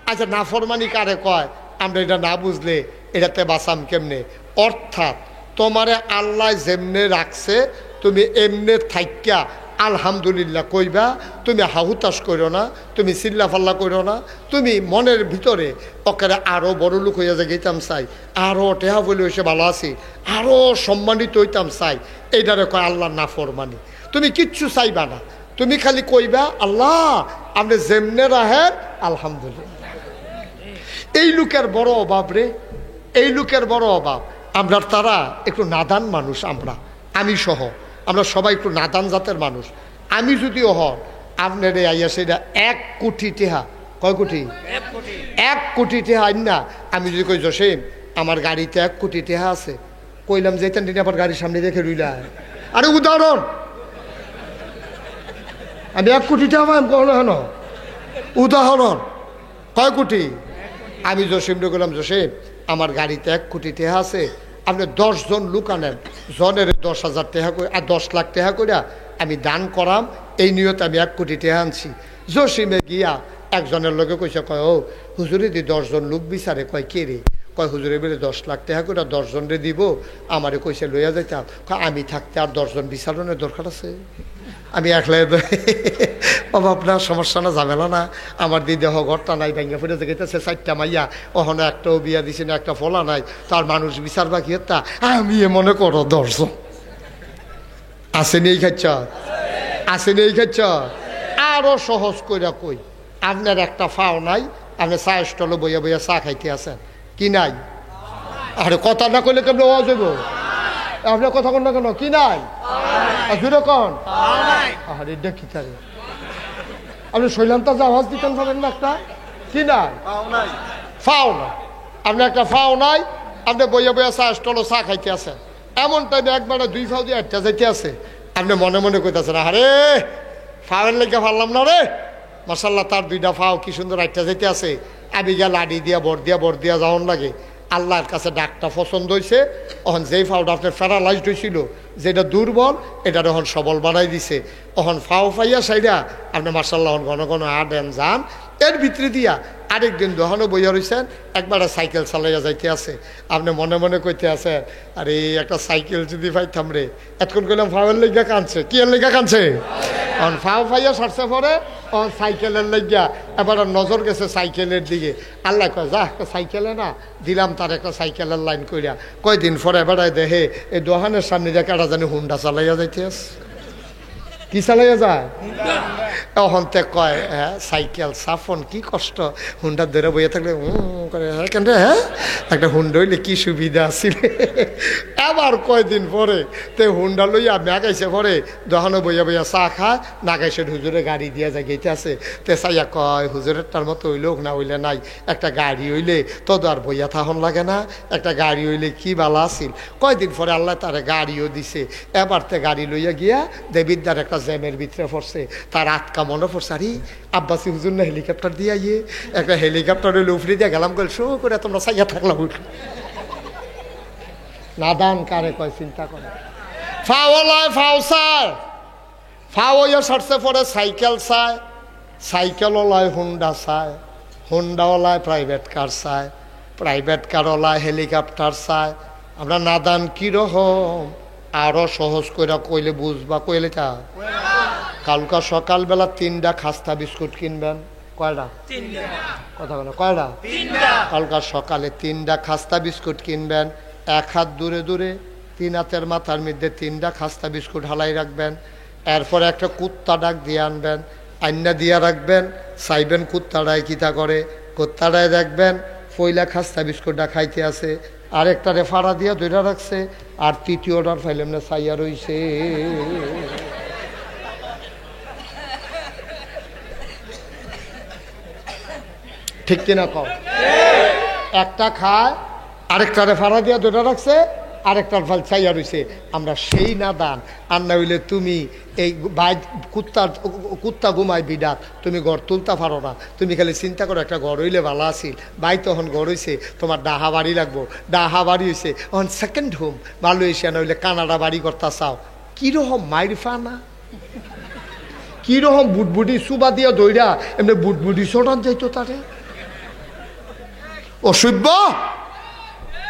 আচ্ছা নাফরমানি কারে কয়? আমরা এটা না বুঝলে এটাতে বাঁচাম কেমনে? অর্থাৎ তোমারে আল্লাহ যেমনে রাখছে তুমি এমনে থাইক্যা আলহামদুলিল্লাহ কইবা। তুমি হাহুতাস করো না, তুমি চিল্লাফাল্লা করো না, তুমি মনের ভিতরে ওকে আরও বড় লোক হইয়া যায় গেতাম চাই, আরও টেহা বলে হয়েছে ভালো আছি, আরও সম্মানিত হইতাম চাই। এইটারে কয় আল্লাহ নাফরমানি। তুমি কিচ্ছু চাইবা না, তুমি খালি কইবা আল্লাহ আপনি যেমনে রাহেন আলহামদুলিল্লাহ। এই লোকের বড় অভাব রে, এই লোকের বড় অভাব। আমরা তারা একটু নাদান মানুষ, আমি সহ আমরা সবাই একটু নাদান জাতের মানুষ। আমি যদিও হন আপনার আইয়া সেটা 1 কোটি টেহা, কয় কোটি? 1 কোটি টেহা আইন না। আমি যদি কই জসিম আমার গাড়িতে 1 কোটি টেহা আছে, কইলাম যেতেন দিন আবার গাড়ির সামনে রেখে রইলা। আরে উদাহরণ, আমি 1 কোটি টেহা পাই কখনো হেন উদাহরণ, কয় কোটি? আমি জসিমরে বললাম জসিম আমার গাড়িতে 1 কোটি টেহা আছে, আপনি 10 জন লোক আনেন, জনের 10,000 টাকা করে আর 10 লাখ টাকা করে আমি দান করাম, এই নিয়তে আমি 1 কোটি টাকা আনছি। জসিমে গিয়া একজনের লোকে কইছে, কয় ও হুজুরে দি 10 জন লোক বিচারে। কয় কে রে? কয় হুজুরে বলে 10 লাখ টাকা করে 10 জনরে দিব, আমারে কইছে লইয়া যাইতাম। কয় আমি থাকতে আর 10 জন বিচারণের দরকার আছে? আমি একলাই বাবা আপনার সমস্যা না, ঝামেলা না, আমার দিদি ঘরটা নাই ভেঙে ফুটে গেতেছে, 4টা মাইয়া ওখানে একটাও বিয়া দিছে না, একটা ফলা নাই, তার মানুষ বিচার বাকি হত্যা আমি মনে করো 10 জন আসেনি। এই খাচ্ছ আসেনি, এই খাচ্ছ। আরো সহজ কইরা কই, আপনার একটা ফাও নাই, আপনি চা স্টলে বইয়া বইয়া চা খাইতে আছেন, কি নাই? আরে কথা না কইলে কেমন হওয়া যাবো? আপনার কথা কন না কেন? কি নাই? জুড়ে কন। আরে দেখি তারে আপনি শৈলান্তা আওয়াজ দিতেন পারেন না একটা? কি নাই? ফাও না। আপনি একটা ফাও নাই, আপনি বইয়া বইয়া চা স্টলে চা খাইতে আছেন, এমন টাইমে একবার 2 ফাও দিয়ে 1টা যাইতে আছে, আপনি মনে মনে কইতেছেন আরে ফাওয়ের লেগে পারলাম না রে, মাশাল্লাহ তার 2টা ফাও কি সুন্দর 1টা যাইতে আছে, আমি গিয়া লাডি দিয়া বর দিয়া যাওয়ান লাগে। আল্লাহর কাছে ডাকটা পছন্দ হয়েছে, ওখান যেই ফাওটা আপনার প্যারালাইজড হয়েছিল, যেটা দুর্বল এটার এখন সবল বানাই দিছে, ওখান ফাও পাইয়া সাইডা আপনি মাশাল্লাহ ঘন ঘন আডেন যান। এর ভিতরে দিয়া আরেকদিন দোকানও বইয়া রয়েছেন, একবার সাইকেল চালাইয়া যাইতে আছে, আপনি মনে মনে কইতে আছে আরে একটা সাইকেল যদি পাইতাম রে। এতক্ষণ কইলাম ফাওয়ের লেগা কানছে, কি এর লেগা কানছে? এখন ফাও পাইয়া সারছে পরে সাইকেলের লেগা এবার নজর গেছে সাইকেলের দিকে। আল্লাহ কয় যা একটা সাইকেলে না দিলাম তার একটা সাইকেলের লাইন কইরা। কয়দিন পরে এবারে দেখে এই দোকানের সামনে দেখে একটা জানি হুন্ডা চালাইয়া যাইতে আছে। কি চালাইয়া যায়? এখন তে কয় হ্যাঁ সাইকেল সাফন কি কষ্ট, হুন্ডা ধরে বইয়া থাকলে করে হ্যাঁ কেন হ্যাঁ একটা হুন্ডা হইলে কি সুবিধা আছিল। আবার কয়দিন পরে তে হুন্ডা লইয়া নাগাইছে পরে দোকানে বইয়া বইয়া চা খায়, নাগাইছে হুজুরে গাড়ি দিয়া যায় গেইতে আছে। তে চাইয়া কয় হুজুরের তার মতো হইলেও না হইলে নাই, একটা গাড়ি হইলে তো আর বইয়া থাকুন লাগে না, একটা গাড়ি হইলে কি বালা আছিল। কয়দিন পরে আল্লাহ তারে গাড়িও দিছে, এবার তে গাড়ি লইয়া গিয়া দেবিদ্যার একটা জ্যামের ভিতরে পড়ছে, তার আটকা মনে পড়ছে আরে আব্বাসি হুজুর না হেলিকপ্টার দিয়ে ইয়ে একটা হেলিকপ্টারের উফরে দিয়ে গেলাম গেল শো করে তোমরা চাইয়া থাকলাম। নাদান কারে কয় চিন্তা করে। ফাওয়ালায় ফাও চায়, ফাও ইয়ে সারছে পরে সাইকেল চায়, সাইকেলওয়ালায় হুন্ডা চায়, হুন্ডাওয়ালায় প্রাইভেট কার চায়, প্রাইভেট কারওয়ালায় হেলিকপ্টার চায়। আমরা নাদান কীরকম আরো সহজ করে কইলে বুঝবা, কইলে তা কালকা সকালবেলা 3টা খাস্তা বিস্কুট কিনবেন। কয়টা? কথা বলো কয়টা? কালকা সকালে 3টা খাস্তা বিস্কুট কিনবেন, 1 হাত দূরে দূরে 3 হাতের মাথার মধ্যে 3টা খাস্তা বিস্কুট হালাই রাখবেন। এরপর একটা কুত্তা ডাক দিয়ে আনবেন, আইনা দিয়া রাখবেন, চাইবেন কুত্তাটায় কিতা করে, কুত্তাটায় দেখবেন পয়লা খাস্তা বিস্কুটটা খাইতে আছে, আরেকটারে ফাড়া দিয়া ধরে রাখছে, আর তৃতীয়টার ফাইলাম না চাইয়া রইছে। ঠিক কিনা কও? একটা খায়, আরেকটারে ফাড়া দিয়া ধরে রাখছে, আরেকটার ফাল চাইয়া রইছে। আমরা সেই না দান আর না হইলে তুমি এই বাইক কুত্তা ঘুমাই বিডাত, তুমি ঘর তুলতে পারো না, তুমি খালি চিন্তা করো একটা ঘর হইলে ভালো আছিল, বাই তখন ঘর হইছে, তোমার ডাহা বাড়ি লাগবো, ডাহা বাড়ি হয়েছে এখন সেকেন্ড হোম ভালো হয়েছে, না হইলে কানাডা বাড়ি করতে চাও। কিরকম মাইরফা না, কিরকম বুটবুটি সুবা দিয়া দইরা এমনি বুটবুটি ছোটান যাইতো তারে। অসভ্য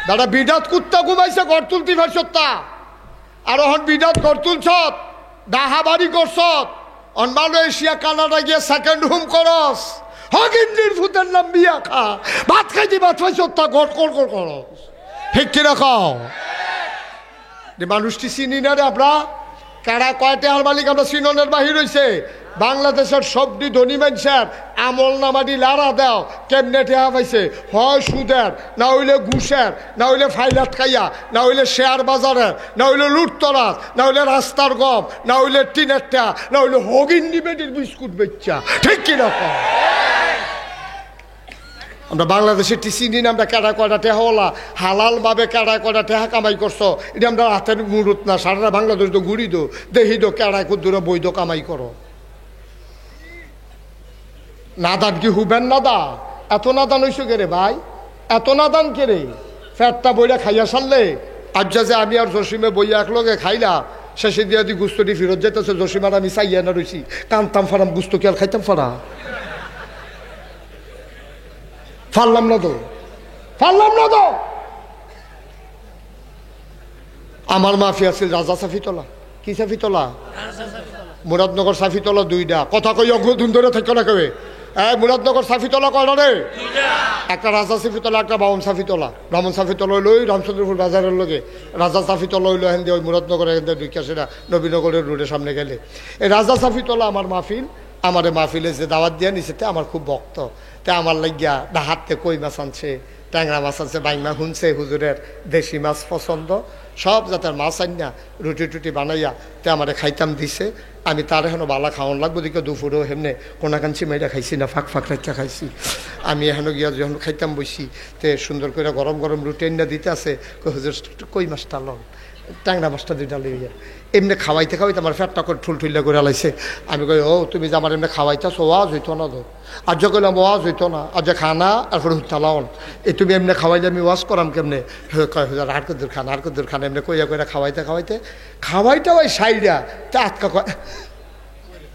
দাদা বিদাত কুত্তা ঘুমাইছে ঘর তুলতে পারছতা আর হন বিদাত ঘর তুলছ ডাহা বাড়ি করছ অন মালয়েশিয়া কানাডা গিয়ে সেকেন্ড হোম করস হগিন্দির ফুতের নাম বিয়া খা ভাত খাইতে ভাত পাইছতা ঘর কর কর করস ঠিক কিনা খাও মানুষটি চিনি না রে আমরা কারা কয়টা আর মালিক আমরা চিননের বাহির হয়েছে বাংলাদেশের সবটি ধনী মানুষের আমল নামাদি লাড়া দাও কেমনে টেহা পাইছে হয় সুদের না হইলে ঘুষের না হইলে ফাইলাত খাইয়া না হইলে শেয়ার বাজারের না হইলে লুটতরাজ না হইলে রাস্তার গম না হইলে টিনের টেহা না হইলে হগিন্দি বেটির বিস্কুট বেচ্চা ঠিক কিনা আমরা বাংলাদেশের চিনি না আমরা কেডা কয়টা টেহাওয়ালা হালালভাবে কেডা কয়টা টেহা কামাই করছো এটা আমরা হাতের মুরুত না সারা বাংলাদেশ তো ঘুরি দো দেখি দো কেডায় কুদ্দুরে বৈধ কামাই করো নাদান কি হুবেন নাদা এত নাদান হইছো কে রে ভাই এত নাদান কে রে ফ্যাটটা বইরা খাইয়া সারলে আজ যে আমি আর জসিমে বইয়া একলগে খাইলা শেষে দিয়ে দি গুস্তটি ফিরত যেতেছে জসিমার আমি চাইয়া না রইছি কানতাম ফারাম গুস্ত কি আর খাইতাম ফারা ফারলাম না তো আমার মাফি আছিল রাজা সাফিতলা কি সাফিতলা মুরাদনগর সাফিতলা দুইটা কথা কই অগুন ধরে থাকো না কেউ মুরাদনগর সাফিতলা কয়টা রে একটা রাজা সাফিতলা একটা বামন সাফিতলা ব্রাহ্মণ সাফিতলা হইল ওই রামচন্দ্রপুর বাজারের লগে রাজা সাফিতলা হইলো হেন দিয়ে ওই মুরাদনগর এখান থেকে ঢুকিয়া সেটা নবীনগরের রোডের সামনে গেলে এই রাজা সাফিতলা আমার মাহফিল আমারে মাহফিলে যে দাওয়াত দিয়া নিছে তে আমার খুব ভক্ত তে আমার লাগিয়া ডাহাতে কই মাছ আনছে ট্যাংরা মাছ আনছে বাইমা শুনছে হুজুরের দেশি মাছ পছন্দ সব জাতের মাছ আনিয়া রুটি টুটি বানাইয়া তে আমারে খাইতাম দিছে আমি তার এখনো বালা খাওয়ান লাগবো দিকে দুপুরেও হেমনে কোনাকাঞ্চি মেয়েরা খাইছি না ফাঁক ফাঁক রাখা খাইছি আমি এখনো গিয়া যখন খাইতাম বসি তে সুন্দর করে গরম গরম রুটি আনিয়া দিতে আছে হুজুর কই মাছটা লন ট্যাংরা মাছটা দুইটা লইয়া এমনি খাওয়াইতে খাওয়াইতে আমার ফ্যাটটা করে ঠুলঠুল্লা করে লাইছে আমি কই ও তুমি যে আমার এমনি খাওয়াইতেছো ওয়াজ হইতো না তো আজ যে কইলাম ওয়াজ হইতো না আজ যে খানা তারপরে হুত্তালাওন এই তুমি এমনি খাওয়াইলে আমি ওয়াজ করাম কেমনে কয় হুজুর আর কদ্দুর খানা এমনি কইয়া কইরা খাওয়াইতে ওই সাইডা তা আটকা কয়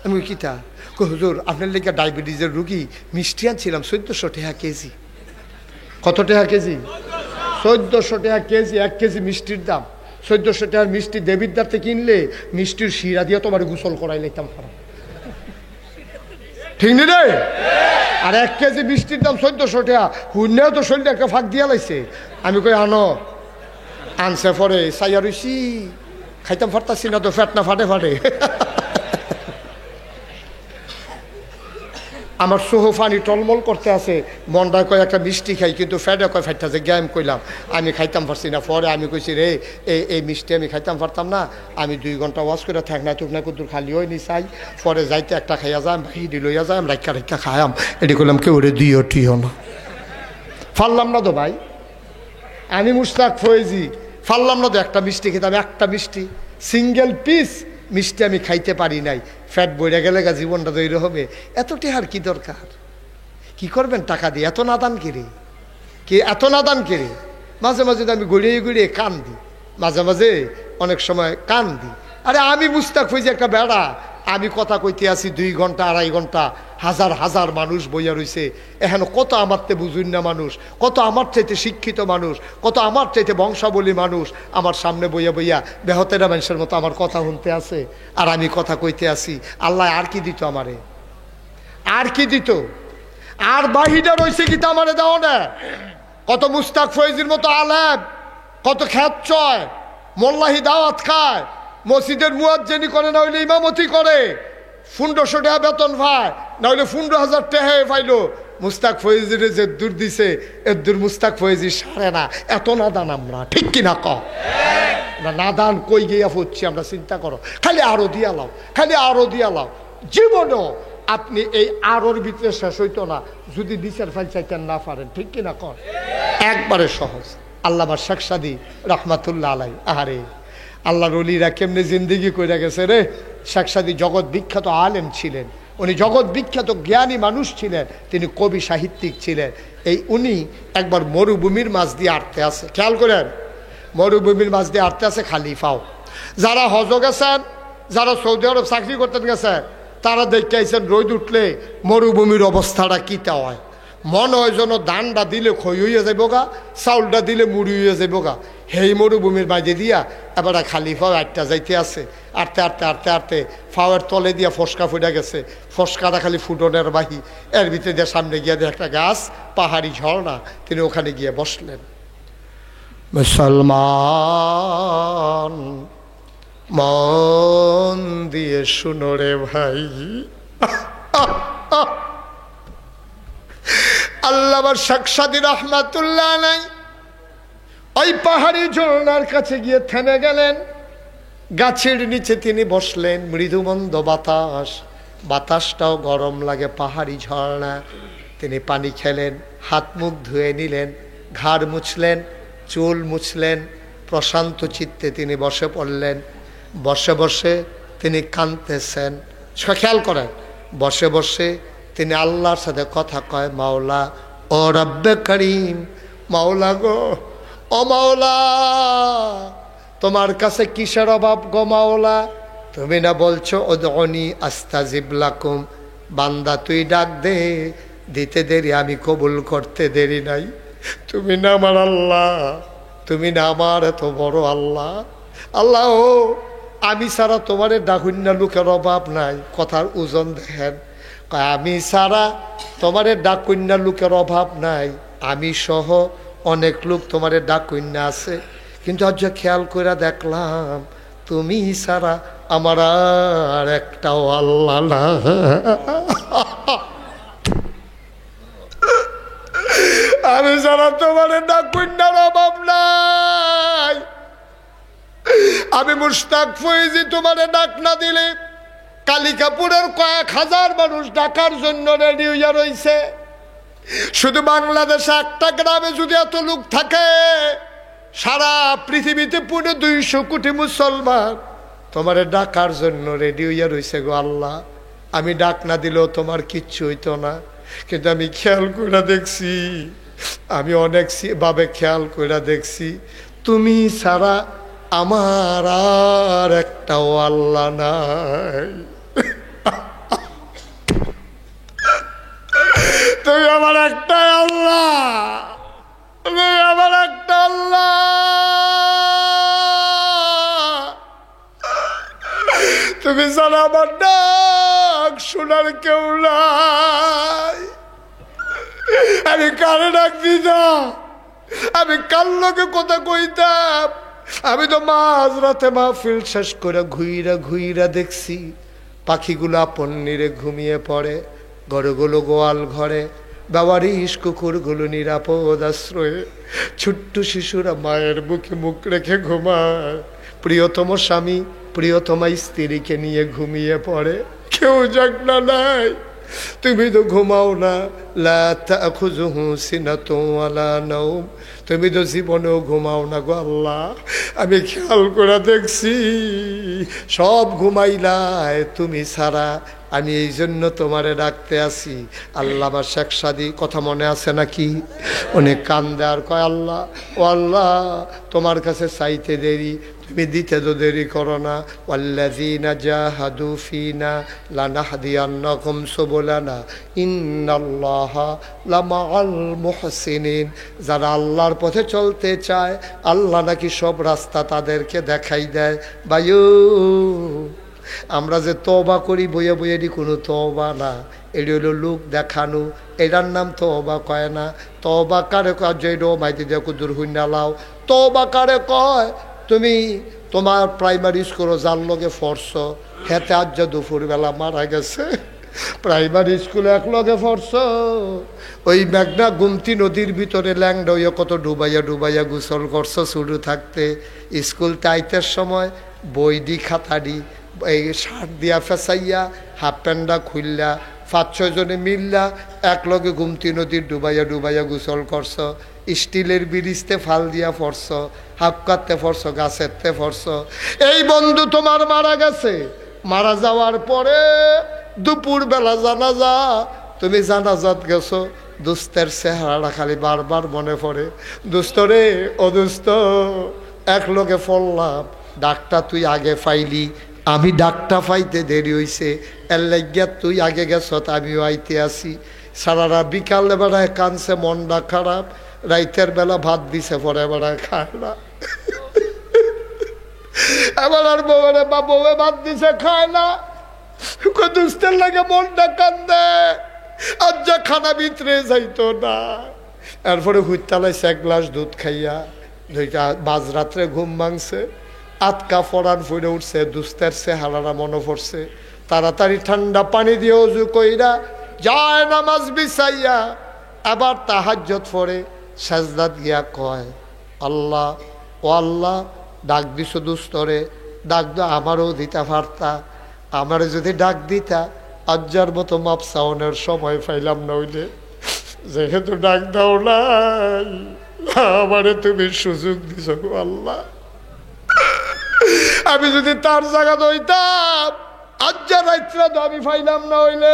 আমি কিতা কই হুজুর আপনার লেগে ডায়াবেটিসের রুগী মিষ্টি আনছিলাম 1400 টাকা কেজি কত টাকা কেজি 1400 টাকা কেজি 1 কেজি মিষ্টির দাম 1400 টাকার মিষ্টি দেবিদ্দারতে কিনলে মিষ্টির শিরা দিয়ে তোমার গোসল করাই লাইতাম খারাপ ঠিক নি রে আর 1 কেজি মিষ্টির দাম 1400 টাকা হুন্নেও তো শরীরে একটা ফাঁক দিয়া লাইছে আমি কই আনো আনছে পরে সাইয়া রইছি খাইতাম ফাটতাছি না তো ফ্যাট না ফাটে আমার সোহফানি টলমল করতে আছে মনটা কয় একটা মিষ্টি খাই কিন্তু ফ্যাটে কয় ফ্যাটটাছে গ্যাম কইলাম আমি খাইতাম পারছি না পরে আমি কইছি রে এই মিষ্টি আমি খাইতাম পারতাম না আমি 2 ঘন্টা ওয়াশ করে থাক না টুক না কুতুর খালি হয়নি চাই পরে যাইতে একটা খাইয়া যাম হিডি লইয়া যাম রাইকা খায়াম এটি করলাম কেউ রে দিও টিও না ফারলাম না তো ভাই আমি মুশতাক ফয়েজি ফারলাম না তো একটা মিষ্টি খেতাম একটা মিষ্টি সিঙ্গেল পিস মিষ্টি আমি খাইতে পারি নাই ফ্যাট বইরা গেলে জীবনটা তৈরি হবে এত টেহার কি দরকার কি করবেন টাকা দিয়ে এত নাদান কিরে মাঝে মাঝে আমি গড়িয়ে কান্দি মাঝে মাঝে অনেক সময় কান্দি আরে আমি মুস্তাক হয়েছি একটা বেড়া আমি কথা কইতে আসি 2 ঘন্টা 2.5 ঘন্টা হাজার মানুষ বইয়া রইছে এখন কত আমারতে বুঝুন না মানুষ কত আমার চাইতে শিক্ষিত মানুষ কত আমার চাইতে বংশাবলী মানুষ আমার সামনে বইয়া বেহতেরা মানুষের মতো আমার কথা শুনতে আছে আর আমি কথা কইতে আসি আল্লাহ আর কি দিত আমারে আর কি দিত আর বাহিটা রইছে কি তা আমারে দাও না কত মুস্তাক ফয়েজির মতো আলেম কত খ্যাত চয় মোল্লাহি দাওয়াত খায় মসজিদের মুয়াজ্জিনি করে না হইলে ইমামতি করে 1500 টাকা বেতন পায় না হইলে 15,000 টাকা পাইলো মুস্তাক ফয়েজির যে দূর দিছে এর দূর মুস্তাক ফয়েজি সারে না এত নাদান আমরা ঠিক কিনা ক নাদান কই গিয়া ফুটছি আমরা চিন্তা করো খালি আরো দিয়া লাও জীবনও আপনি এই আরোর ভিতরে শেষ হইতো না যদি নিচের ফাইল চাইতেন না পারেন ঠিক কিনা কর একবারে সহজ আল্লামা শেখ সাদী রহমাতুল্লাহ আলাই আহারে আল্লাহর ওলিরা কেমনে জিন্দিগি কইরা গেছে রে শেখ সাদী জগৎ বিখ্যাত আলেম ছিলেন উনি জগৎ বিখ্যাত জ্ঞানী মানুষ ছিলেন তিনি কবি সাহিত্যিক ছিলেন উনি একবার মরুভূমির মাঝ দিয়ে আটতে আছে খেয়াল করেন মরুভূমির মাঝ দিয়ে আটতে আছে খালি পাও যারা হজ গেছেন যারা সৌদি আরব চাকরি করতেন গেছেন তারা দেখতে আইছেন রোদ উঠলে মরুভূমির অবস্থাটা কীটা হয় মনে হয় যেন ধানটা দিলে খই হইয়া যাইব গা, চাউলটা দিলে মুড়ি হইয়া যাইব গা। সেই মরুভূমির মাঝে দিয়া এবার খালি ফাও আটটা যাইতে আছে, আটতে আটতে আটতে আটতে ফাওয়ের তলে দিয়া ফসকা ফুটা গেছে, ফসকাটা খালি ফুটনের বাহি। এর ভিতরে দিয়ে সামনে গিয়ে দিয়ে একটা গাছ, পাহাড়ি ঝর্ণা, তিনি ওখানে গিয়ে বসলেন। মুসলমান মন দিয়ে শুনো রে ভাই, আল্লামা শেখ সাদী রহমাতুল্লাহ নাই ওই পাহাড়ি ঝর্ণার কাছে গিয়ে থেমে গেলেন। গাছের নিচে তিনি বসলেন, মৃদুমন্দ বাতাস, বাতাসটাও গরম লাগে, পাহাড়ি ঝর্ণা। তিনি পানি খেলেন, হাত মুখ ধুয়ে নিলেন, ঘাড় মুছলেন, চুল মুছলেন, প্রশান্ত চিত্তে তিনি বসে পড়লেন। বসে বসে তিনি কাঁদতেছেন। খেয়াল করেন, বসে বসে তিনি আল্লাহর সাথে কথা কয়, মাওলা ও রব্বে করিম, মাওলা গো, ও মাওলা, তোমার কাছে কিসের অভাব গো মাওলা? তুমি না বলছো উদউনি আস্তাজিব লাকুম, বান্দা তুই ডাক দে, দিতে দেরি আমি কবুল করতে দেরি নাই। তুমি না আমার আল্লাহ, তুমি না আমার এত বড় আল্লাহ। আল্লাহ ও, আমি ছাড়া তোমারে ডাকুন্না লোকের অভাব নাই। কথার ওজন দেখেন, আমি ছাড়া তোমারে ডাকুন্না লোকের অভাব নাই, আমি সহ অনেক লোক তোমারে ডাকুন্না আছে, কিন্তু আজ খেয়াল করে দেখলাম তুমি ছাড়া আমার আর একটাও আল্লাহ না। আমি ছাড়া তোমারে ডাকুন্নার অভাব নাই। আমি মুশতাক ফয়েজি তোমারে ডাক না দিলে কালিকাপুরের কয়েক হাজার মানুষ ডাকার জন্য রেডি হইয়া রইছে। শুধু বাংলাদেশে একটা গ্রামে যদি এত লোক থাকে, সারা পৃথিবীতে পুরো 200 কোটি মুসলমান তোমারে ডাকার জন্য রেডি হইয়া রইছে গো আল্লাহ। আমি ডাক না দিলেও তোমার কিচ্ছু হইতো না, কিন্তু আমি খেয়াল করে দেখছি, আমি অনেক ভাবে খেয়াল করে দেখছি, তুমি ছাড়া আমার আর একটাও আল্লাহ নাই। তুমি আমার একটা আল্লাহ, তুমি আমার একটা আল্লাহ। তুমি জানো আমার ডাক শোনার কেউ নাই। আমি কারে ডাক দিতাম, আমি কার লোকে কথা কইতাম। আমি তো মাঝ রাতে মাহফিল শেষ করে ঘুইরা ঘুইরা দেখছি পাখিগুলো আপন নিরে ঘুমিয়ে পড়ে, গরুগুলো গোয়াল ঘরে, বাবারিশ কুকুরগুলো নিরাপদ আশ্রয়ে, ছোট্ট শিশুরা মায়ের বুকে মুখ রেখে ঘুমায়, প্রিয়তম স্বামী প্রিয়তমা স্ত্রীকে নিয়ে ঘুমিয়ে পড়ে, কেউ জাগনা নাই। তুমি তো ঘুমাও না, লা তাখুযুহু সিনাতুন ওয়ালা নাওম, তুমি তো জীবনেও ঘুমাও না গো আল্লাহ। আমি খেয়াল করে দেখছি সব ঘুমাইলাই তুমি ছাড়া, আমি এই জন্য তোমারে ডাকতে আসি। আল্লামা শেখ সাদী কথা মনে আছে নাকি? অনেক কান্দে আর কয়, আল্লাহ ও আল্লাহ, তোমার কাছে চাইতে দেরি, তুমি দিতে তো দেরি করো না। ওয়াল্লাযীনা জাহাদু ফীনা লানাহদিয়ান্নাহুম সুবুলানা ইন্নাল্লাহা লামাআল মুহসিনিন। যারা আল্লাহর পথে চলতে চায়, আল্লাহ নাকি সব রাস্তা তাদেরকে দেখাই দেয়। বায়ু, আমরা যে তওবা করি বইয়ে বইয়ে, এটি কোনো তওবা না, এটি হলো লোক দেখানো, এটার নাম তওবা কয় না। তওবা কারে কয়? যেটা মাইতে দিয়ে কুদুর হুইনা লাও। তওবা কারে কয়? তুমি তোমার প্রাইমারি স্কুলে যার লগে ফরস, হেতে আজ দুপুরবেলা মারা গেছে, প্রাইমারি স্কুলে এক লগে ফরস, ওই মেঘনা গুমতি নদীর ভিতরে ল্যাংডা হইয়া কত ডুবাইয়া ডুবাইয়া গোসল করছ শুরু থাকতে। স্কুল টাইতের সময় বই দি খাতা দি এই শার্ট দিয়া ফেসাইয়া হাফ প্যান্টটা খুললা 5-6 জনে মিললা এক লগে গুমতি নদীর ডুবাইয়া ডুবাইয়া গোসল করছ, স্টিলের ব্রিজতে ফাল দিয়া ফরস, হাফ কাটতে ফরস, গাছেরতে ফরস। এই বন্ধু তোমার মারা গেছে, মারা যাওয়ার পরে দুপুরবেলা জানাজা, তুমি জানাজাত গেছো, দুস্তের চেহারাটা খালি বারবার মনে পড়ে। দুস্ত রে, ও দুস্ত, এক লগে ফললাম, ডাকটা তুই আগে পাইলি, আমি ডাকটা পাইতে দেরি হইছে, এর লাগিয়া তুই আগে গেছ, আমিও আইতে আসি। সারারা বিকালে বেড়ায় কানছে, মনটা খারাপ। রাইতের বেলা ভাত দিছে, পরে বেড়ায় খায় না। এবার আর বউরে বা বউয়ে ভাত দিছে, খায় না। দুষ্টের লাগে মনটা কান্দে, আজ যা খানা ভিতরে যাইতো না। এরপরে হুইতালাইছে, 1 গ্লাস দুধ খাইয়া 2টা বাজরাত্রে ঘুম ভাঙছে, আতকা ফরান ফুড়ে উঠছে, দুস্তের চেহারারা মনে পড়ছে। তাড়াতাড়ি ঠান্ডা পানি দিয়ে অজু কইরা যায় নামাজ বিছাইয়া আবার তাহাজ্জুদ পড়ে সাজদাত গিয়া কয়, আল্লাহ ও আল্লাহ, ডাক দিছো দুস্তরে, ডাক দো আমারও দিতা পারতা। আমারে যদি ডাক দিতা আজ্জার মতো মাপ চাওনের সময় পাইলাম না, হইলে যেহেতু ডাক দাও নাই, আমারে তুমি সুযোগ দিছো গো আল্লাহ। আমি যদি তার জায়গা দইতাম আজ্জা রাত্রা তো আমি পাইলাম না, হইলে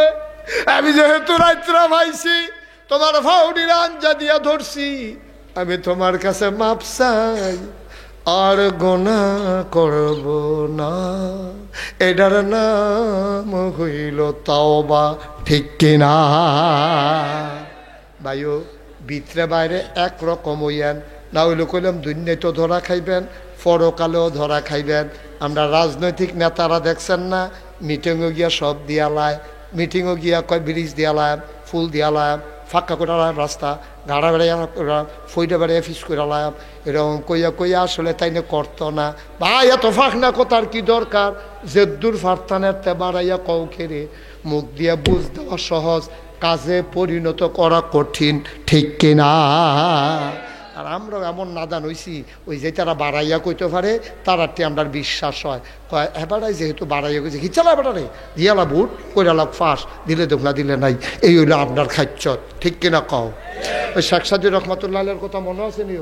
আমি যেহেতু রাত্রা পাইছি, তোমার ফাউডির আঞ্জা দিয়া ধরছি, আমি তোমার কাছে মাপ চাই, আর গুনাহ করব না। এটার নাম হইল তাওবা, ঠিক কিনা ভাইও? ভিতরে বাইরে একরকম হইয়েন, না হইলে কইলাম দুনিয়ায় তো ধরা খাইবেন, পরকালেও ধরা খাইবেন। আমরা রাজনৈতিক নেতারা দেখছেন না, মিটিংও গিয়া সব দিয়ালায়, মিটিংও গিয়া কয় ব্রিজ দিয়ালায়, ফুল দিয়ালায়, ফাঁকা করে রাস্তা, গাড়া বেড়াইয়া ফইটা বেড়াইয়া ফিস করে লাম, এরকম কইয়া কইয়া আসলে তাই না করতো না। ভাই এত ফাঁক না কথার কি দরকার? যে দূর ফারতানের তে বাড়াইয়া কও খেরে, মুখ দিয়া বুঝ দেওয়া সহজ, কাজে পরিণত করা কঠিন, ঠিক কিনা? আর আমরা এমন নাদান হইছি, ওই যে তারা বাড়াইয়া কইতে পারে তারাটি আমরা বিশ্বাস হয়, কয় এবারাই যেহেতু বাড়াইয়া কইছে কি চালা বেটারে দিয়ালা বুট কইরালা ফাঁস, দিলে দেখ না দিলে নাই, এই হইলো আপনার খাচ্ছ, ঠিক কিনা কও? ওই শেখ সাজির রহমতুল্লাহের কথা মনে আছে নি?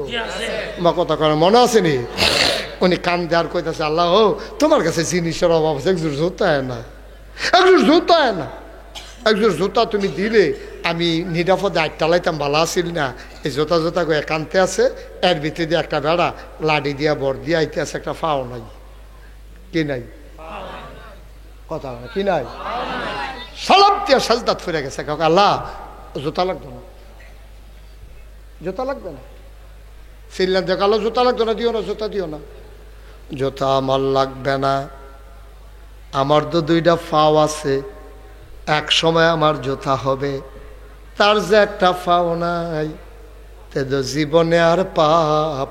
মা কথা করে মনে আছে নি? উনি কান দেওয়ার কইতেছে, আল্লাহ ও তোমার কাছে জিনিসের অভাব আছে, একজোর জুতা হয় না, একজোর জুতা হয় না, একজোর জুতা তুমি দিলে আমি নিরাপদে আটটালাইতাম, ভালো আসিল না। এই জোতা জোতা করে কানতে আছে, এর ভিতরে দিয়ে একটা বেড়া লাডি দিয়া বর দিয়া আইতে আছে, একটা ফাও নাই, কি নাই কথা না, কি নাই, সালাম দিয়া সাজদাত ফিরে গেছে, আল্লাহ জোতা লাগবে না, জোতা লাগবে না, ফিরলেন দেখ আল্লাহ জোতা লাগবে না, দিও না জোতা, দিও না জোতা, আমার লাগবে না, আমার তো 2টা ফাও আছে, এক সময় আমার জোতা হবে, তার যে একটা পাও নাই, তে তো জীবনে আর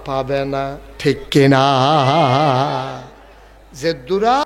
পাবে না, ঠিক কিনা? যে দূরা